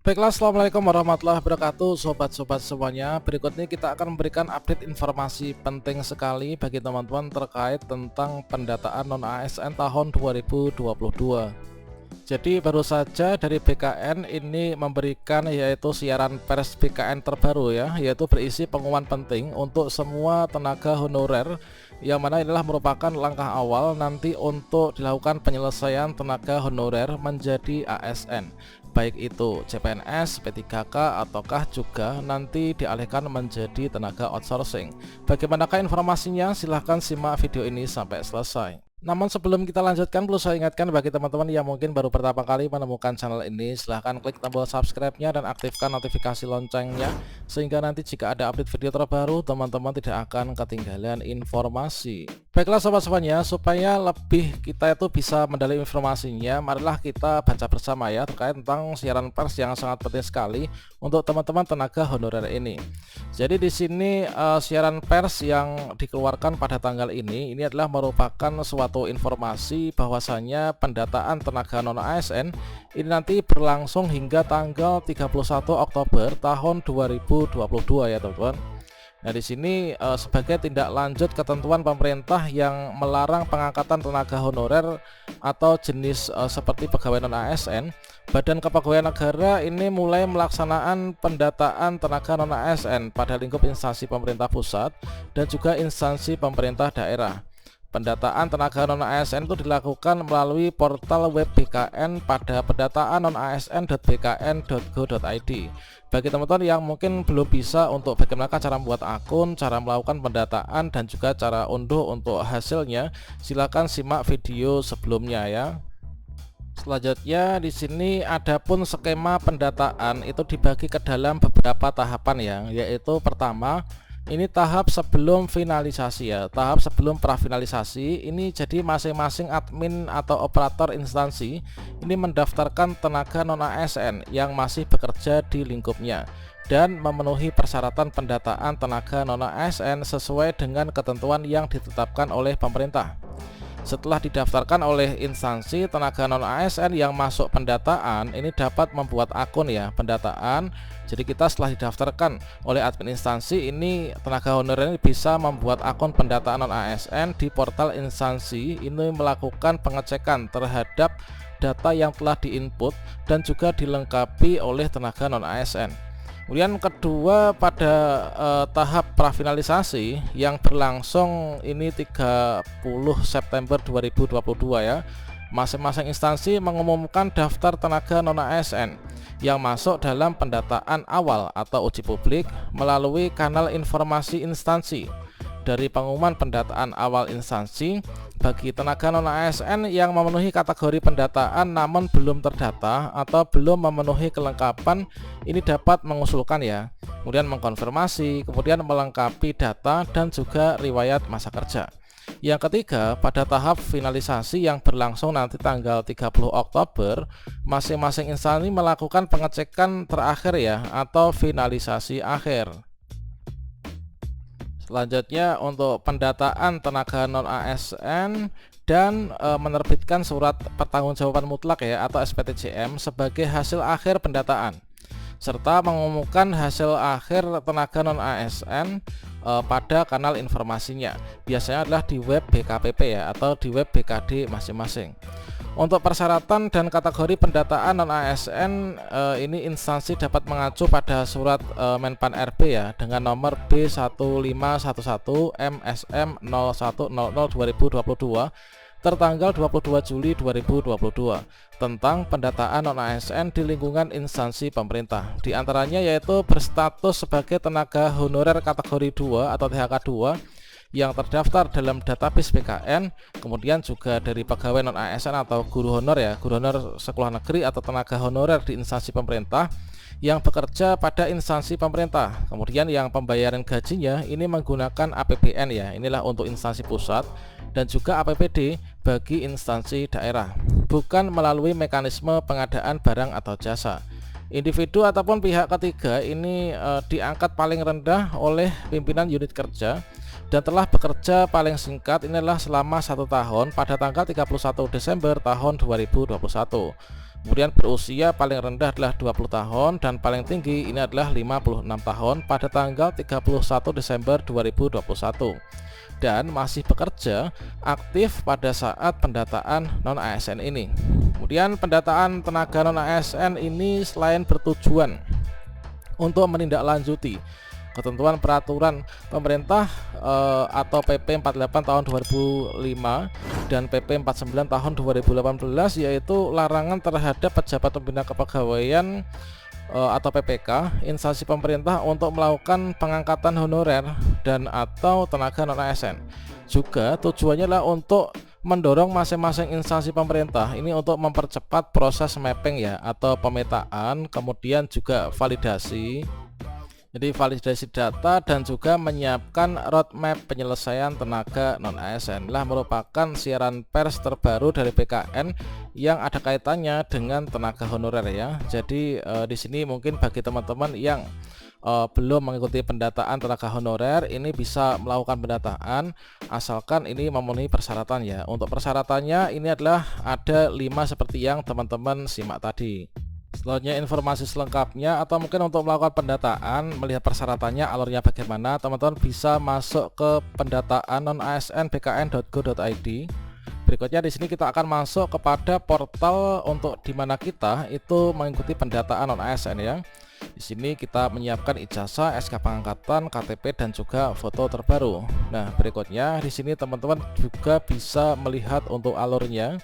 Baiklah, assalamualaikum warahmatullahi wabarakatuh, sobat-sobat semuanya. Berikut ini kita akan memberikan update informasi penting sekali bagi teman-teman terkait tentang pendataan non-ASN tahun 2022. Jadi baru saja dari BKN ini memberikan yaitu siaran pers BKN terbaru ya, yaitu berisi pengumuman penting untuk semua tenaga honorer, yang mana inilah merupakan langkah awal nanti untuk dilakukan penyelesaian tenaga honorer menjadi ASN, baik itu CPNS, P3K, ataukah juga nanti dialihkan menjadi tenaga outsourcing. Bagaimanakah informasinya? Silahkan simak video ini sampai selesai. Namun sebelum kita lanjutkan, perlu saya ingatkan bagi teman-teman yang mungkin baru pertama kali menemukan channel ini, silahkan klik tombol subscribe-nya dan aktifkan notifikasi loncengnya, sehingga nanti jika ada update video terbaru, teman-teman tidak akan ketinggalan informasi. Baiklah sobat semuanya, supaya lebih kita itu bisa mendalami informasinya, marilah kita baca bersama ya terkait tentang siaran pers yang sangat penting sekali untuk teman-teman tenaga honorer ini. Jadi di sini siaran pers yang dikeluarkan pada tanggal ini adalah merupakan suatu informasi bahwasanya pendataan tenaga non ASN ini nanti berlangsung hingga tanggal 31 Oktober tahun 2022 ya teman-teman. Nah di sini sebagai tindak lanjut ketentuan pemerintah yang melarang pengangkatan tenaga honorer atau jenis seperti pegawai non ASN, Badan Kepegawaian Negara ini mulai melaksanakan pendataan tenaga non ASN pada lingkup instansi pemerintah pusat dan juga instansi pemerintah daerah. Pendataan tenaga non-ASN itu dilakukan melalui portal web BKN pada pendataan non-asn.bkn.go.id. Bagi teman-teman yang mungkin belum bisa untuk bagaimana cara membuat akun, cara melakukan pendataan, dan juga cara unduh untuk hasilnya, silakan simak video sebelumnya ya. Selanjutnya di sini adapun skema pendataan itu dibagi ke dalam beberapa tahapan ya, yaitu pertama ini tahap sebelum finalisasi ya, tahap sebelum prafinalisasi. Ini jadi masing-masing admin atau operator instansi ini mendaftarkan tenaga non ASN yang masih bekerja di lingkupnya dan memenuhi persyaratan pendataan tenaga non ASN sesuai dengan ketentuan yang ditetapkan oleh pemerintah. Setelah didaftarkan oleh instansi, tenaga non ASN yang masuk pendataan ini dapat membuat akun ya pendataan. Jadi kita setelah didaftarkan oleh admin instansi ini, tenaga honorer ini bisa membuat akun pendataan non ASN di portal instansi ini, melakukan pengecekan terhadap data yang telah diinput dan juga dilengkapi oleh tenaga non ASN. Kemudian kedua, pada tahap prafinalisasi yang berlangsung ini 30 September 2022 ya, masing-masing instansi mengumumkan daftar tenaga non ASN yang masuk dalam pendataan awal atau uji publik melalui kanal informasi instansi. Dari pengumuman pendataan awal instansi, bagi tenaga non ASN yang memenuhi kategori pendataan namun belum terdata atau belum memenuhi kelengkapan, ini dapat mengusulkan ya, kemudian mengkonfirmasi, kemudian melengkapi data dan juga riwayat masa kerja. Yang ketiga, pada tahap finalisasi yang berlangsung nanti tanggal 30 Oktober, masing-masing instansi melakukan pengecekan terakhir ya, atau finalisasi akhir. Selanjutnya untuk pendataan tenaga non ASN dan menerbitkan surat pertanggungjawaban mutlak ya atau SPTJM sebagai hasil akhir pendataan, serta mengumumkan hasil akhir tenaga non ASN pada kanal informasinya. Biasanya adalah di web BKPP ya atau di web BKD masing-masing. Untuk persyaratan dan kategori pendataan non ASN ini instansi dapat mengacu pada surat Menpan RB ya dengan nomor B1511 MSM 0100/2022 tertanggal 22 Juli 2022 tentang pendataan non ASN di lingkungan instansi pemerintah. Di antaranya yaitu berstatus sebagai tenaga honorer kategori 2 atau THK 2 yang terdaftar dalam database BKN, kemudian juga dari pegawai non ASN atau guru honor ya, guru honor sekolah negeri atau tenaga honorer di instansi pemerintah yang bekerja pada instansi pemerintah. Kemudian yang pembayaran gajinya ini menggunakan APBN ya, inilah untuk instansi pusat, dan juga APBD bagi instansi daerah, bukan melalui mekanisme pengadaan barang atau jasa. Individu ataupun pihak ketiga ini diangkat paling rendah oleh pimpinan unit kerja dan telah bekerja paling singkat inilah selama 1 tahun pada tanggal 31 Desember tahun 2021. Kemudian berusia paling rendah adalah 20 tahun dan paling tinggi ini adalah 56 tahun pada tanggal 31 Desember 2021 dan masih bekerja aktif pada saat pendataan non-ASN ini. Kemudian pendataan tenaga non-ASN ini selain bertujuan untuk menindaklanjuti ketentuan peraturan pemerintah atau PP 48 tahun 2005 dan PP 49 tahun 2018, yaitu larangan terhadap pejabat pembina kepegawaian atau PPK instansi pemerintah untuk melakukan pengangkatan honorer dan atau tenaga non-ASN. Juga tujuannya adalah untuk mendorong masing-masing instansi pemerintah ini untuk mempercepat proses mapping ya atau pemetaan, kemudian juga validasi. Jadi validasi data dan juga menyiapkan roadmap penyelesaian tenaga non-ASN lah merupakan siaran pers terbaru dari BKN yang ada kaitannya dengan tenaga honorer ya. Jadi di sini mungkin bagi teman-teman yang belum mengikuti pendataan tenaga honorer ini bisa melakukan pendataan asalkan ini memenuhi persyaratan ya. Untuk persyaratannya ini adalah ada 5 seperti yang teman-teman simak tadi. Selanjutnya informasi selengkapnya atau mungkin untuk melakukan pendataan, melihat persyaratannya, alurnya bagaimana, teman-teman bisa masuk ke pendataan non-ASN bkn.go.id. Berikutnya di sini kita akan masuk kepada portal untuk dimana kita itu mengikuti pendataan non-ASN ya. Di sini kita menyiapkan ijazah, SK pengangkatan, KTP dan juga foto terbaru. Nah, berikutnya di sini teman-teman juga bisa melihat untuk alurnya.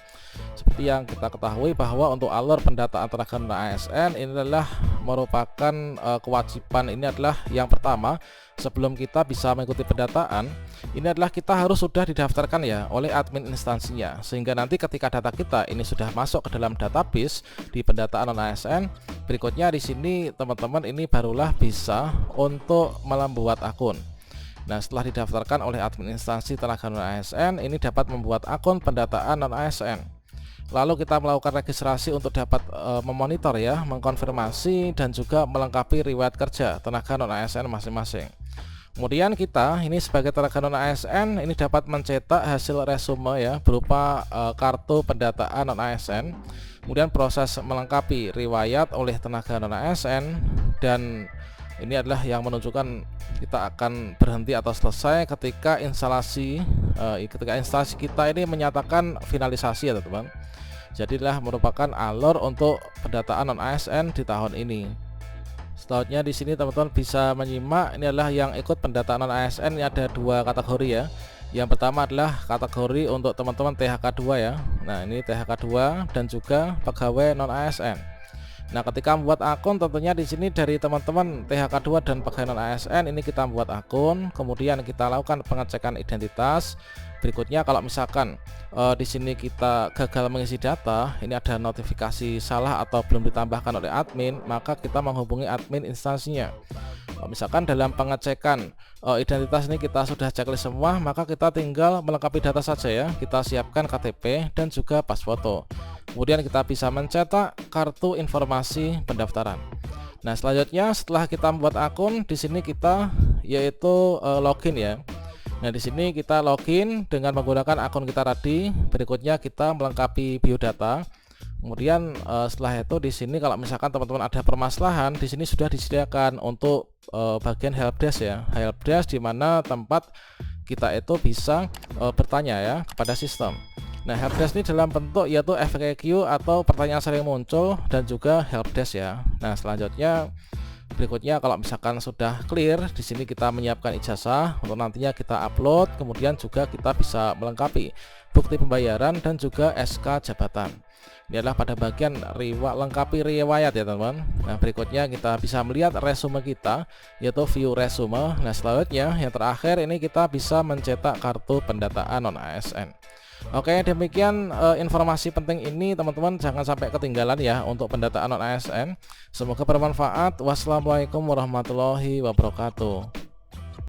Seperti yang kita ketahui bahwa untuk alur pendataan tenaga non-ASN ini adalah merupakan kewajiban, ini adalah yang pertama sebelum kita bisa mengikuti pendataan ini adalah kita harus sudah didaftarkan ya oleh admin instansinya, sehingga nanti ketika data kita ini sudah masuk ke dalam database di pendataan non-ASN, berikutnya di sini teman-teman ini barulah bisa untuk membuat akun. Nah, setelah didaftarkan oleh admin instansi tenaga non-ASN ini dapat membuat akun pendataan non-ASN. Lalu kita melakukan registrasi untuk dapat memonitor ya, mengkonfirmasi dan juga melengkapi riwayat kerja tenaga non-ASN masing-masing. Kemudian kita ini sebagai tenaga non-ASN ini dapat mencetak hasil resume ya berupa kartu pendataan non-ASN. Kemudian proses melengkapi riwayat oleh tenaga non-ASN, dan ini adalah yang menunjukkan kita akan berhenti atau selesai ketika instansi kita ini menyatakan finalisasi ya teman-teman. Jadilah merupakan alur untuk pendataan non-ASN di tahun ini. Selanjutnya di sini teman-teman bisa menyimak, ini adalah yang ikut pendataan non-ASN. Ini ada 2 kategori ya. Yang pertama adalah kategori untuk teman-teman THK 2 ya. Nah, ini THK 2 dan juga pegawai non-ASN. Nah, ketika membuat akun tentunya di sini dari teman-teman THK 2 dan pegawai non-ASN ini kita membuat akun, kemudian kita lakukan pengecekan identitas. Berikutnya kalau misalkan di sini kita gagal mengisi data, ini ada notifikasi salah atau belum ditambahkan oleh admin, maka kita menghubungi admin instansinya. Kalau misalkan dalam pengecekan identitas ini kita sudah checklist semua, maka kita tinggal melengkapi data saja ya. Kita siapkan KTP dan juga pas foto. Kemudian kita bisa mencetak kartu informasi pendaftaran. Nah, selanjutnya setelah kita membuat akun, di sini kita yaitu login ya. Nah, di sini kita login dengan menggunakan akun kita tadi. Berikutnya kita melengkapi biodata. Kemudian setelah itu di sini kalau misalkan teman-teman ada permasalahan, di sini sudah disediakan untuk bagian helpdesk ya. Helpdesk di mana tempat kita itu bisa bertanya ya kepada sistem. Nah, helpdesk ini dalam bentuk yaitu FAQ atau pertanyaan sering muncul dan juga helpdesk ya. Nah, selanjutnya berikutnya kalau misalkan sudah clear, di sini kita menyiapkan ijazah untuk nantinya kita upload, kemudian juga kita bisa melengkapi bukti pembayaran dan juga SK jabatan. Ini adalah pada bagian lengkapi riwayat ya teman-teman. Nah, berikutnya kita bisa melihat resume kita yaitu view resume. Nah, selanjutnya yang terakhir ini kita bisa mencetak kartu pendataan non-ASN. Oke, demikian informasi penting ini teman-teman, jangan sampai ketinggalan ya untuk pendataan non-ASN. Semoga bermanfaat. Wassalamualaikum warahmatullahi wabarakatuh.